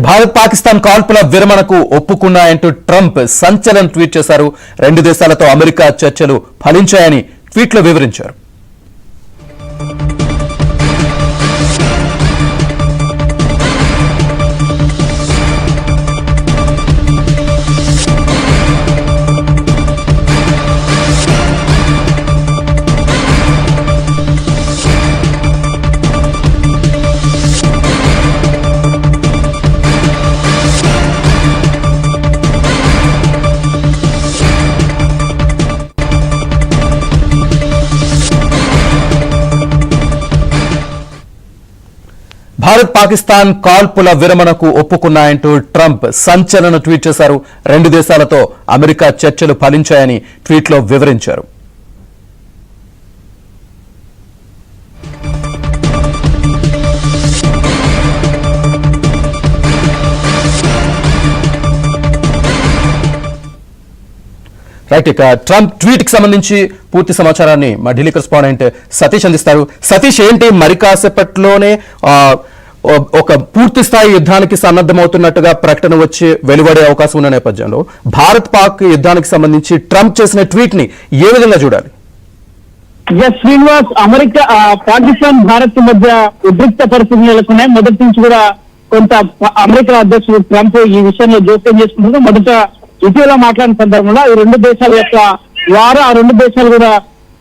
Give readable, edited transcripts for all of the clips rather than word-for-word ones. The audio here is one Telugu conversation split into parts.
భారత్ పాకిస్తాన్ కాల్పుల విరమణకు ఒప్పుకున్నాయంటూ ట్రంప్ సంచలన ట్వీట్ చేశారు. రెండు దేశాలతో అమెరికా చర్చలు ఫలించాయని ట్వీట్లో వివరించారు. భారత్ పాకిస్తాన్ కాల్పుల విరమణకు ఒప్పుకున్నాయంటూ ట్రంప్ సంచలన ట్వీట్ చేశారు. రెండు దేశాలతో అమెరికా చర్చలు ఫలించాయని ట్వీట్లో వివరించారు. రైట్, ఇక ట్రంప్ ట్వీట్ కి సంబంధించి పూర్తి సమాచారాన్ని మా ఢిల్లీ కరెస్పాండెంట్ సతీష్ అందిస్తారు. సతీష్, ఏంటి మరి కాసేపట్లోనే ఒక పూర్తి స్థాయి యుద్ధానికి సన్నద్ధమవుతున్నట్టుగా ప్రకటన వచ్చి వెలువడే అవకాశం ఉన్న నేపథ్యంలో భారత్ పాక్ యుద్ధానికి సంబంధించి ట్రంప్ చేసిన ట్వీట్ ని ఏ విధంగా చూడాలి? శ్రీనివాస్, అమెరికా పాకిస్తాన్ భారత్ మధ్య ఉద్రిక్త పరిస్థితులు నెలకొన్నాయి. మొదటి నుంచి కూడా కొంత అమెరికా అధ్యక్షుడు ట్రంప్ ఈ విషయంలో జోక్యం చేసుకుంటున్నారు. మొదట ఇటీవల మాట్లాడిన సందర్భంలో ఈ రెండు దేశాల యొక్క ఆ రెండు దేశాలు కూడా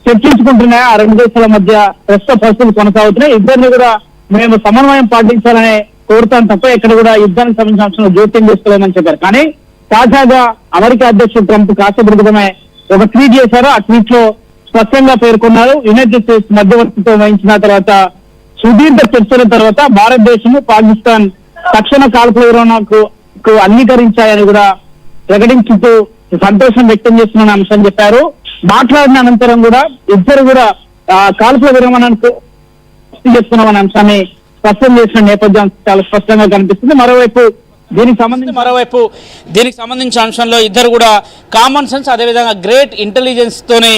చర్చించుకుంటున్నాయి. ఆ రెండు దేశాల మధ్య ప్రస్తుత పరిస్థితులు కొనసాగుతున్నాయి. ఇద్దరిని కూడా మేము సమన్వయం పాటించాలని కోరుతాం తప్ప ఇక్కడ కూడా యుద్ధానికి సంబంధించిన అంశంలో జోక్యం చేసుకోలేమని చెప్పారు. కానీ తాజాగా అమెరికా అధ్యక్షుడు ట్రంప్ కాసేపు క్రితమే ఒక ట్వీట్ చేశారు. ఆ ట్వీట్ లో స్పష్టంగా పేర్కొన్నారు, యునైటెడ్ స్టేట్స్ మధ్యవర్తిత్వం వహించిన తర్వాత సుదీర్ఘ చర్చల తర్వాత భారతదేశం పాకిస్తాన్ తక్షణ కాల్పుల విరమణకు అంగీకరించాయని కూడా ప్రకటించుతూ సంతోషం వ్యక్తం చేస్తున్న అంశం చెప్పారు. మాట్లాడిన అనంతరం కూడా ఇద్దరు కూడా కాల్పుల విరమణకు చేస్తున్నామనే అంశాన్ని స్పష్టం చేసిన నేపథ్యం చాలా స్పష్టంగా కనిపిస్తుంది. మరోవైపు దీనికి సంబంధించిన అంశంలో ఇద్దరు కూడా కామన్ సెన్స్, అదేవిధంగా గ్రేట్ ఇంటెలిజెన్స్ తోనే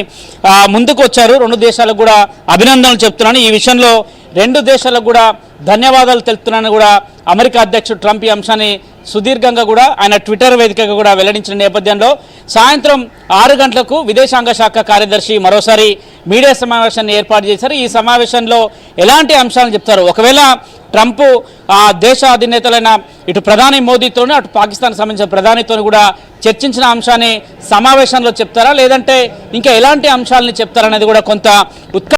ముందుకు వచ్చారు. రెండు దేశాలకు కూడా అభినందనలు చెప్తున్నాను. ఈ విషయంలో రెండు దేశాలకు కూడా ధన్యవాదాలు తెలుపుతున్నానని కూడా అమెరికా అధ్యక్షుడు ట్రంప్ ఈ అంశాన్ని సుదీర్ఘంగా కూడా ఆయన ట్విట్టర్ వేదికగా కూడా వెల్లడించిన నేపథ్యంలో సాయంత్రం 6 గంటలకు విదేశాంగ శాఖ కార్యదర్శి మరోసారి మీడియా సమావేశాన్ని ఏర్పాటు చేశారు. ఈ సమావేశంలో ఎలాంటి అంశాలను చెప్తారు? ఒకవేళ ట్రంప్ దేశ అధినేతలైన ఇటు ప్రధాని మోదీతోనే అటు పాకిస్తాన్ సంబంధించిన ప్రధానితో కూడా చర్చించిన అంశాన్ని సమావేశంలో చెప్తారా, లేదంటే ఇంకా ఎలాంటి అంశాలని చెప్తారనేది కూడా కొంత